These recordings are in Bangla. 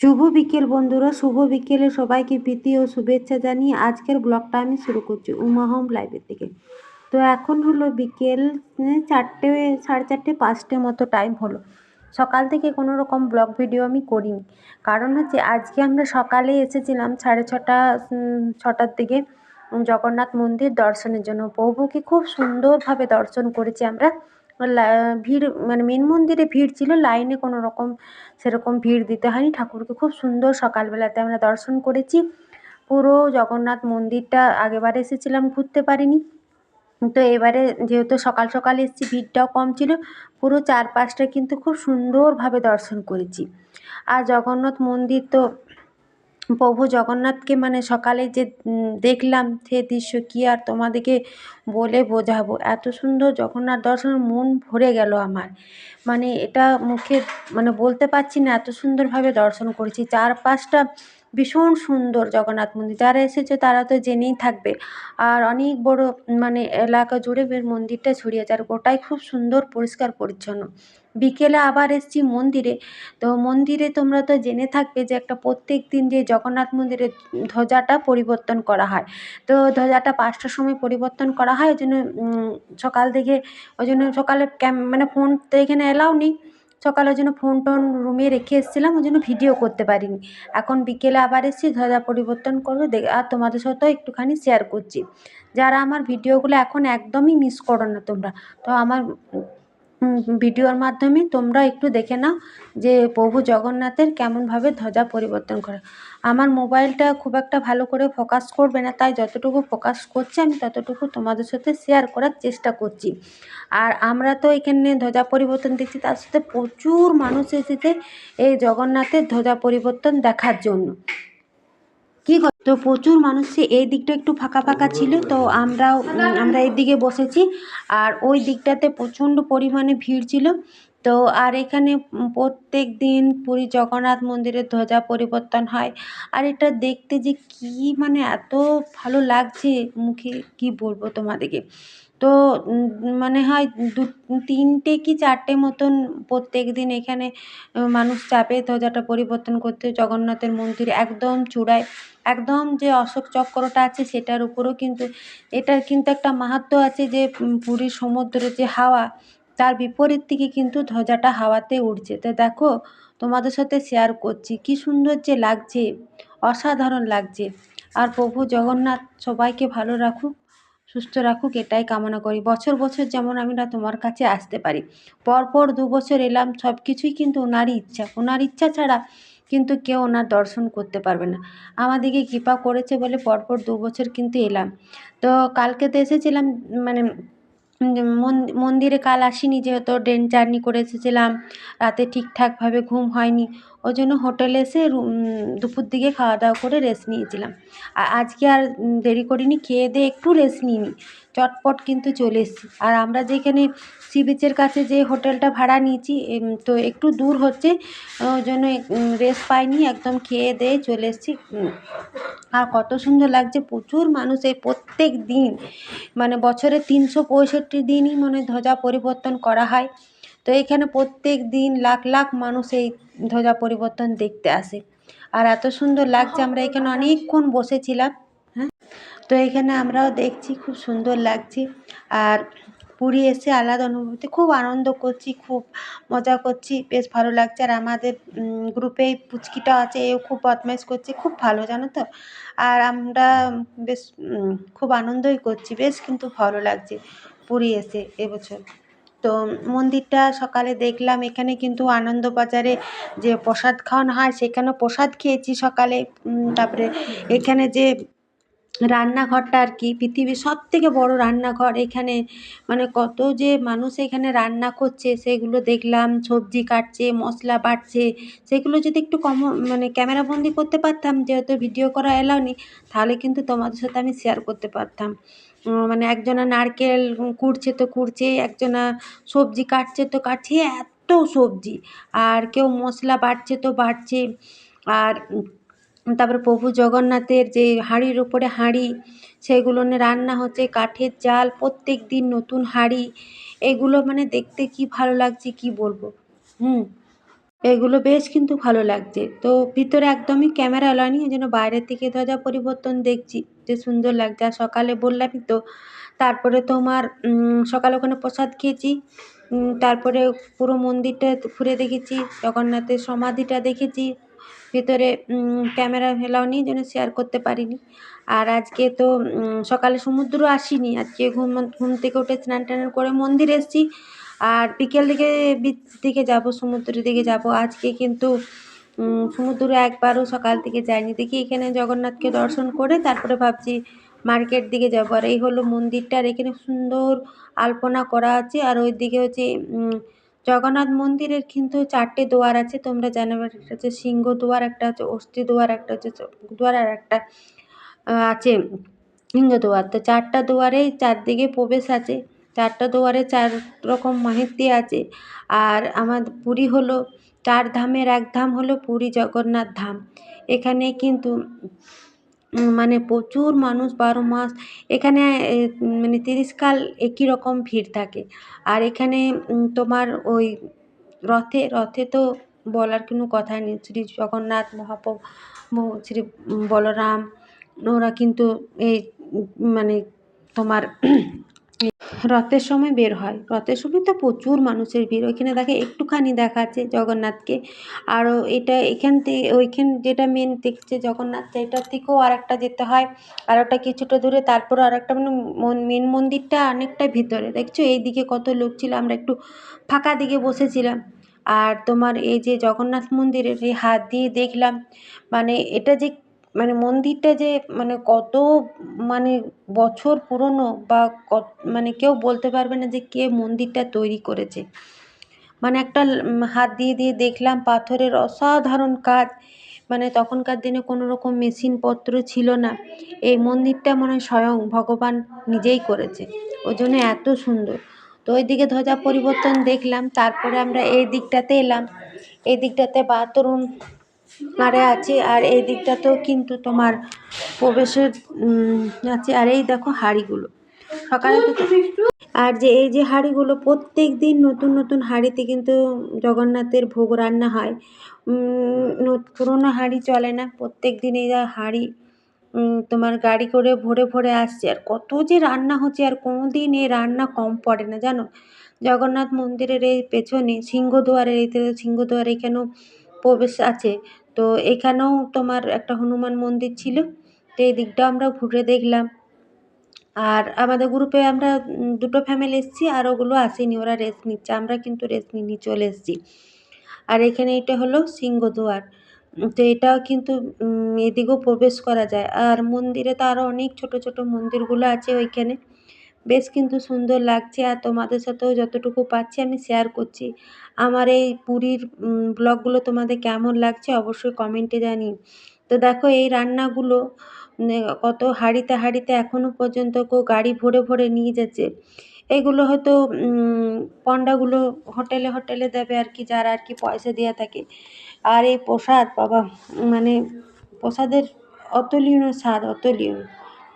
শুভ বিকেল বন্ধুরা, শুভ বিকেলে সবাইকে প্রীতি ও শুভেচ্ছা জানিয়ে আজকের ব্লগটা আমি শুরু করছি উমা হোম লাইভের থেকে। তো এখন হলো বিকেল 4টে, 4:30, 5টে মতো টাইম হলো। সকাল থেকে কোনো রকম ব্লগ ভিডিও আমি করিনি, কারণ হচ্ছে আজকে আমরা সকালে এসেছিলাম 6:30, 6টার দিকে জগন্নাথ মন্দির দর্শনের জন্য। প্রভুকে খুব সুন্দরভাবে দর্শন করেছি আমরা। ভিড় মানে মেন মন্দিরে ভিড় ছিল, লাইনে কোনো রকম সেরকম ভিড় দিতে হয়নি। ঠাকুরকে খুব সুন্দর সকালবেলাতে আমরা দর্শন করেছি। পুরো জগন্নাথ মন্দিরটা আগেবার এসেছিলাম, ঘুরতে পারিনি, তো এবারে যেহেতু সকাল সকাল এসেছি ভিড়টাও কম ছিল, পুরো চারপাশটা কিন্তু খুব সুন্দরভাবে দর্শন করেছি। আর জগন্নাথ মন্দির তো প্রভু জগন্নাথকে মানে সকালে যে দেখলাম সে দৃশ্য কি আর তোমাদেরকে বলে বোঝাবো। এত সুন্দর জগন্নাথ দর্শন, মন ভরে গেল আমার। মানে এটা মুখে মানে বলতে পারছি না, এত সুন্দরভাবে দর্শন করেছি। চারপাশটা ভীষণ সুন্দর জগন্নাথ মন্দির, যারা এসেছে তারা তো জেনেই থাকবে। আর অনেক বড় মানে এলাকা জুড়ে মন্দিরটা ছড়িয়ে আছে, আর গোটাই খুব সুন্দর পরিষ্কার পরিচ্ছন্ন। বিকেলে আবার এসেছি মন্দিরে। তো মন্দিরে তোমরা তো জেনে থাকবে যে একটা প্রত্যেক দিন যে জগন্নাথ মন্দিরের ধ্বজাটা পরিবর্তন করা হয়। তো ধ্বজাটা 5টার সময় পরিবর্তন করা হয়, ওই জন্য সকাল থেকে, ওই জন্য সকালে মানে ফোন তো এখানে এলাও নেই। সকালে ওই জন্য ফোন টোন রুমে রেখে এসেছিলাম, ওই জন্য ভিডিও করতে পারিনি। এখন বিকেলে আবার এসেছি, ধ্বজা পরিবর্তন করবো আর তোমাদের সাথেও একটুখানি শেয়ার করছি। যারা আমার ভিডিওগুলো এখন একদমই মিস করো না তোমরা, তো আমার ভিডিওর মাধ্যমে তোমরা একটু দেখে নাও যে প্রভু জগন্নাথের কেমনভাবে ধ্বজা পরিবর্তন করে। আমার মোবাইলটা খুব একটা ভালো করে ফোকাস করবে না, তাই যতটুকু ফোকাস করছে আমি ততটুকু তোমাদের সাথে শেয়ার করার চেষ্টা করছি। আর আমরা তো এখানে ধ্বজা পরিবর্তন দেখছি, তার সাথে প্রচুর মানুষ এসেছে এই জগন্নাথের ধ্বজা পরিবর্তন দেখার জন্য। তো প্রচুর মানুষ, এই দিকটা একটু ফাঁকা ফাঁকা ছিল, তো আমরা এই দিকে বসেছি। আর ওই দিকটাতে প্রচণ্ড পরিমাণে ভিড় ছিল। তো আর এখানে প্রত্যেক দিন পুরী জগন্নাথ মন্দিরের ধ্বজা পরিবর্তন হয়। আর এটা দেখতে যে কি মানে এত ভালো লাগছে, মুখে কি বলবো তোমাদেরকে। তো মানে হয় 3টে কি 4টে মতন প্রত্যেক দিন এখানে মানুষ চাপে ধ্বজাটা পরিবর্তন করতে জগন্নাথের মন্দিরে একদম চূড়ায়। একদম যে অশোক চক্রটা আছে সেটার উপরেও কিন্তু এটার কিন্তু একটা মাহাত্ম্য আছে, যে পুরীর সমুদ্রের যে হাওয়া, তার বিপরীত দিকে কিন্তু ধ্বজাটা হাওয়াতে উড়ছে। তো দেখো, তোমাদের সাথে শেয়ার করছি, কি সুন্দর যে লাগছে, অসাধারণ লাগছে। আর প্রভু জগন্নাথ সবাইকে ভালো রাখুক, সুস্থ রাখুক, এটাই কামনা করি। বছর বছর যেমন আমরা তোমার কাছে আসতে পারি। পরপর 2 বছর এলাম, সব কিছুই কিন্তু ওনারই ইচ্ছা। ওনার ইচ্ছা ছাড়া কিন্তু কেউ ওনার দর্শন করতে পারবে না। আমাদেরকে কৃপা করেছে বলে পরপর 2 বছর কিন্তু এলাম। তো কালকে তো এসেছিলাম, মানে মন্দিরে কাল আসিনি, যেহেতু ট্রেন জার্নি করে এসেছিলাম, রাতে ঠিকঠাকভাবে ঘুম হয়নি। ওই জন্য হোটেলে এসে দুপুর দিকে খাওয়া দাওয়া করে রেস্ট নিয়েছিলাম। আর আজকে আর দেরি করিনি, খেয়ে দিয়ে একটু রেস্ট নিইনি, চটপট কিন্তু চলে এসেছি। আর আমরা যেখানে সি বিচের কাছে যে হোটেলটা ভাড়া নিয়েছি, তো একটু দূর হচ্ছে, ওই জন্য রেস্ট পাইনি, একদম খেয়ে দিয়ে চলে এসেছি। আর কত সুন্দর লাগছে, প্রচুর মানুষ এই প্রত্যেক দিন, মানে বছরে 365 দিনই মানে ধ্বজা পরিবর্তন করা হয়। তো এখানে প্রত্যেক দিন লাখ লাখ মানুষ এই ধ্বজা পরিবর্তন দেখতে আসে। আর এত সুন্দর লাগছে, আমরা এখানে অনেকক্ষণ বসেছিলাম। হ্যাঁ, তো এখানে আমরাও দেখছি, খুব সুন্দর লাগছে। আর পুরী এসে আলাদা অনুভূতি, খুব আনন্দ করছি, খুব মজা করছি, বেশ ভালো লাগছে। আর আমাদের গ্রুপে পুচকিটা আছে, এও খুব বদমাইশ করছে, খুব ভালো জানো তো। আর আমরা বেশ খুব আনন্দই করছি, বেশ কিন্তু ভালো লাগছে পুরী এসে এবছর। তো মন্দিরটা সকালে দেখলাম, এখানে কিন্তু আনন্দবাজারে যে প্রসাদ খাওয়ানো হয় সেখানে প্রসাদ খেয়েছি সকালে। তারপরে এখানে যে রান্নাঘরটা আর কি, পৃথিবীর সবথেকে বড় রান্নাঘর এখানে, মানে কত যে মানুষ এখানে রান্না করছে সেগুলো দেখলাম। সবজি কাটছে, মশলা বাটছে, সেগুলো যদি একটু মানে ক্যামেরা বন্দি করতে পারতাম, যেহেতু ভিডিও করা এলাও নেই, তাহলে কিন্তু তোমাদের সাথে আমি শেয়ার করতে পারতাম। মানে একজনা নারকেল কুড়ছে তো কুড়ছে, একজনা সবজি কাটছে তো কাটছে, এত সবজি। আর কেউ মশলা বাটছে তো বাটছে। আর তারপরে প্রভু জগন্নাথের যে হাঁড়ির উপরে হাঁড়ি, সেগুলো নিয়ে রান্না হচ্ছে, কাঠের জাল, প্রত্যেক দিন নতুন হাঁড়ি। এগুলো মানে দেখতে কি ভালো লাগছে কি বলবো। এগুলো বেশ কিন্তু ভালো লাগছে। তো ভিতরে একদমই ক্যামেরা অ্যালাউ নেই, ওই জন্য বাইরের থেকে ধ্বজা পরিবর্তন দেখছি যে সুন্দর লাগছে। আর সকালে বললামই তো, তারপরে তোমার সকালে ওখানে প্রসাদ খেয়েছি। তারপরে পুরো মন্দিরটা ঘুরে দেখেছি, জগন্নাথের সমাধিটা দেখেছি। ভেতরে ক্যামেরা এলাও নেই, জন্য শেয়ার করতে পারিনি। আর আজকে তো সকালে সমুদ্র আসিনি, আজকে ঘুম থেকে উঠে স্নান টান করে মন্দিরে এসেছি। আর বিকেল দিকে বিচ দিকে যাব, সমুদ্রের দিকে যাব। আজকে কিন্তু সমুদ্রে একবারও সকাল থেকে যাইনি। দেখি এখানে জগন্নাথকে দর্শন করে তারপরে ভাবছি মার্কেট দিকে যাব। আর এই হলো মন্দিরটা, আর এখানে সুন্দর আলপনা করা আছে। আর ওই দিকে হচ্ছে জগন্নাথ মন্দিরের কিন্তু 4টে দুয়ার আছে, তোমরা জানাবে। একটা হচ্ছে সিংহ দুয়ার, একটা হচ্ছে অস্থি দুয়ার, একটা হচ্ছে দুয়ার, আর একটা আছে সিংহ দুয়ার। তো 4টা দুয়ারেই 4দিকে প্রবেশ আছে, 4টা দুয়ারে 4 রকম মাহাত্ম্য আছে। আর আমার পুরী হলো 4 ধামের এক ধাম হলো পুরী জগন্নাথ ধাম। এখানে কিন্তু মানে প্রচুর মানুষ 12 মাস এখানে মানে 30 কাল একই রকম ভিড় থাকে। আর এখানে তোমার ওই রথে তো বলার কোনো কথাই নেই। শ্রী জগন্নাথ শ্রী বলরাম ওরা কিন্তু এই মানে তোমার রথের সময় বের হয়। রথের সময় তো প্রচুর মানুষের ভিড়। ওইখানে দেখে একটুখানি দেখাচ্ছে জগন্নাথকে। আরও এটা এখান থেকে ওইখান যেটা মেন দেখছে জগন্নাথ, এটার থেকেও আরেকটা যেতে হয়, আর ওটা কিছুটা দূরে। তারপর আরেকটা মানে মেন মন্দিরটা অনেকটা ভিতরে। দেখছো এইদিকে কত লোক ছিল, আমরা একটু ফাঁকা দিকে বসেছিলাম। আর তোমার এই যে জগন্নাথ মন্দিরের এই হাত দিয়ে দেখলাম, মানে এটা যে মানে মন্দিরটা যে মানে কত মানে বছর পুরনো, বা মানে কেউ বলতে পারবে না যে কে মন্দিরটা তৈরি করেছে। মানে একটা হাত দিয়ে দেখলাম পাথরের অসাধারণ কাজ। মানে তখনকার দিনে কোনো রকম মেশিনপত্র ছিল না। এই মন্দিরটা মনে হয় স্বয়ং ভগবান নিজেই করেছে, ওই জন্য এত সুন্দর। তো ওইদিকে ধ্বজা পরিবর্তন দেখলাম, তারপরে আমরা এই দিকটাতে এলাম। এই দিকটাতে বাথরুম আরে আছে, আর এই দিকটাতেও কিন্তু তোমার প্রবেশের আছে। আর এই দেখো হাঁড়িগুলো সকালে তো, আর যে এই যে হাঁড়িগুলো প্রত্যেক দিন নতুন নতুন হাঁড়িতে কিন্তু জগন্নাথের ভোগ রান্না হয়। পুরোনো হাঁড়ি চলে না, প্রত্যেক দিন এই হাঁড়ি তোমার গাড়ি করে ভরে ভরে আসছে। আর কত যে রান্না হচ্ছে, আর কোনো দিন এই রান্না কম পড়ে না জানো। জগন্নাথ মন্দিরের এই পেছনে সিংহদুয়ারের এই সিংহদুয়ার এখানেও প্রবেশ আছে। তো এখানেও তোমার একটা হনুমান মন্দির ছিল। তো এই দিকটাও আমরা ঘুরে দেখলাম। আর আমাদের গ্রুপে আমরা 2টো ফ্যামিলি এসেছি, আর ওগুলো আসেনি, ওরা রেস্ট নিচ্ছে। আমরা কিন্তু রেস্ট নিয়ে চলে এসেছি। আর এখানে এটা হলো সিংহদুয়ার। তো এটাও কিন্তু এদিকেও প্রবেশ করা যায়। আর মন্দিরে তো আরও অনেক ছোট ছোট মন্দিরগুলো আছে ওইখানে, বেশ কিন্তু সুন্দর লাগছে। আর তোমাদের সাথেও যতটুকু পাচ্ছি আমি শেয়ার করছি। আমার এই পুরীর ব্লগগুলো তোমাদের কেমন লাগছে অবশ্যই কমেন্টে জানিও। তো দেখো এই রান্নাগুলো কত হাঁড়িতে হাঁড়িতে এখনও পর্যন্ত কেউ গাড়ি ভরে ভরে নিয়ে যাচ্ছে। এগুলো হয়তো পণ্ডাগুলো হোটেলে হোটেলে দেবে আর কি, যারা আর কি পয়সা দেওয়া থাকে। আর এই প্রসাদ বাবা, মানে প্রসাদের অতুলনীয় স্বাদ, অতুলনীয়,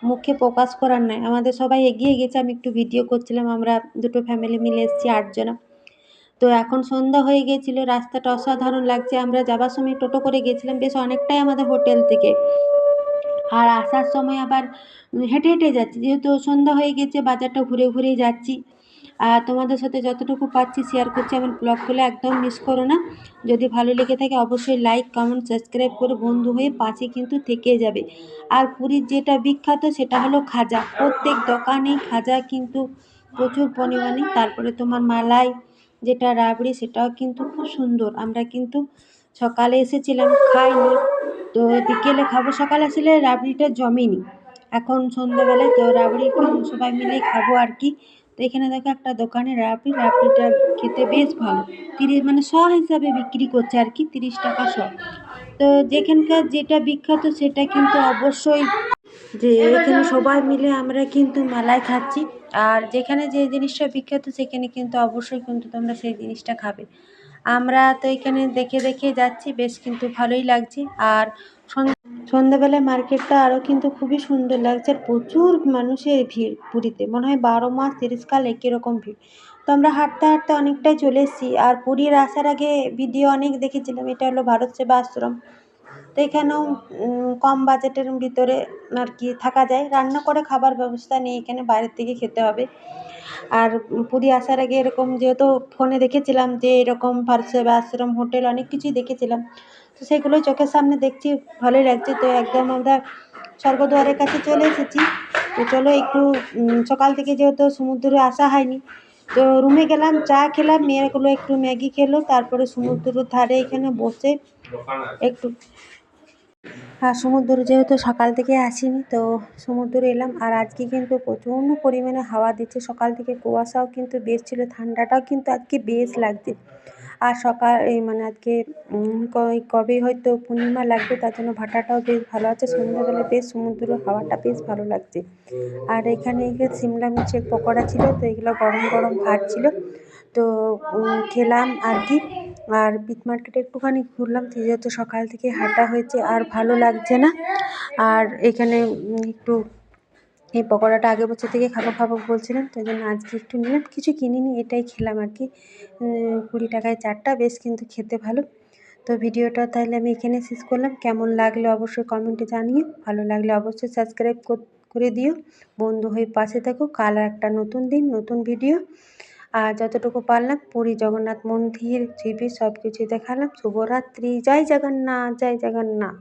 মুখে প্রকাশ করার নয়। আমাদের সবাই এগিয়ে গেছে, আমি একটু ভিডিও করছিলাম। আমরা 2টো ফ্যামিলি মিলে এসেছি 8 জনা। তো এখন সন্ধ্যা হয়ে গিয়েছিল, রাস্তাটা অসাধারণ লাগছে। আমরা যাবার সময় টোটো করে গেছিলাম, বেশ অনেকটাই আমাদের হোটেল থেকে। আর আসার সময় আবার হেঁটে হেঁটে যাচ্ছি, যেহেতু সন্ধ্যা হয়ে গেছে, বাজারটা ঘুরে ঘুরেই যাচ্ছি। আর তোমাদের সাথে যতটুকু পাচ্ছি শেয়ার করছি। আমার ব্লগগুলো একদম মিস করো না। যদি ভালো লেগে থাকে অবশ্যই লাইক কমেন্ট সাবস্ক্রাইব করে বন্ধু হয়ে পাশে কিন্তু থেকে যাবে। আর পুরীর যেটা বিখ্যাত সেটা হলো খাজা, প্রত্যেক দোকানেই খাজা কিন্তু প্রচুর পরিমাণে। তারপরে তোমার মালাই যেটা রাবড়ি, সেটাও কিন্তু খুব সুন্দর। আমরা কিন্তু সকালে এসেছিলাম, খাইনি, তো বিকেলে খাবো। সকালে আসলে রাবড়িটা জমেনি, এখন সন্ধ্যাবেলায় তো রাবড়ি সবাই মিলে খাবো আর কি। তো এখানে দেখো একটা দোকানে রাবড়িটা খেতে বেশ ভালো। 30 মানে শ হিসাবে বিক্রি করছে আর কি, 30 টাকা শ। তো যেখানকার যেটা বিখ্যাত সেটা কিন্তু অবশ্যই, যে এখানে সবাই মিলে আমরা কিন্তু মালাই খাচ্ছি। আর যেখানে যে জিনিসটা বিখ্যাত সেখানে কিন্তু অবশ্যই কিন্তু তোমরা সেই জিনিসটা খাবে। আমরা তো এখানে দেখে দেখে যাচ্ছি, বেশ কিন্তু ভালোই লাগছে। আর সন্ধ্যাবেলায় মার্কেটটা আরও কিন্তু খুবই সুন্দর লাগছে। আর প্রচুর মানুষের ভিড় পুরীতে, মনে হয় 12 মাস 30 কাল একই রকম ভিড়। তো আমরা হাঁটতে হাঁটতে অনেকটাই চলে এসেছি। আর পুরীর আসার আগে ভিডিও অনেক দেখেছিলাম, এটা হলো ভারত সেবা আশ্রম। তো এখানেও কম বাজেটের ভিতরে আর কি থাকা যায়, রান্না করে খাবার ব্যবস্থা নেই এখানে, বাইরের থেকে খেতে হবে। আর পুরী আসার আগে এরকম যেহেতু ফোনে দেখেছিলাম যে এরকম ভারত সেবা আশ্রম, হোটেল অনেক কিছুই দেখেছিলাম, তো সেগুলোই চোখের সামনে দেখছি, ভালোই লাগছে। তো একদম আমরা স্বর্গদ্বারের কাছে চলে এসেছি। তো চলো একটু সকাল থেকে যেহেতু সমুদ্রে আসা হয়নি, তো রুমে গেলাম, চা খেলাম, মেয়েগুলো একটু ম্যাগি খেলো, তারপরে সমুদ্রের ধারে এখানে বসে একটু, আর সমুদ্র যেহেতু সকাল থেকে আসিনি, তো সমুদ্রে এলাম। আর আজকে কিন্তু প্রচণ্ড পরিমাণে হাওয়া দিচ্ছে, সকাল থেকে কুয়াশাও কিন্তু বেশ ছিল, ঠান্ডাটাও কিন্তু আজকে বেশ লাগছে। আর সকাল এই মানে আজকে কবে হয়তো পূর্ণিমা লাগবে, তার জন্য ভাটাটাও বেশ ভালো আছে, সন্ধ্যাবেলা বেশ সমুদ্র হাওয়াটা বেশ ভালো লাগছে। আর এখানে সিমলা মির্চের পকোড়া ছিল, তো এগুলো গরম গরম ভাত ছিল, তো খেলাম আর কি। আর বিট মার্কেটে একটুখানি ঘুরলাম, যেহেতু সকাল থেকে হাঁটা হয়েছে আর ভালো লাগছে না। আর এখানে একটু এই পকোড়াটা আগের বছর থেকে খাবো খাবো বলছিলাম, তো জন্য আজকে একটু নিলাম, কিছু কিনিনি, এটাই খেলাম আর কি। 20 টাকায় 4টা, বেশ কিন্তু খেতে ভালো। তো ভিডিওটা তাহলে আমি এখানে শেষ করলাম। কেমন লাগলো অবশ্যই কমেন্টে জানিও, ভালো লাগলে অবশ্যই সাবস্ক্রাইব করে দিও, বন্ধু হয়ে পাশে থাকো। কাল একটা নতুন দিন, নতুন ভিডিও। আর যতটুকু পারলাম পুরী জগন্নাথ মন্দির, সব কিছুই দেখালাম। শুভরাত্রি, জয় জগন্নাথ, জয় জগন্নাথ।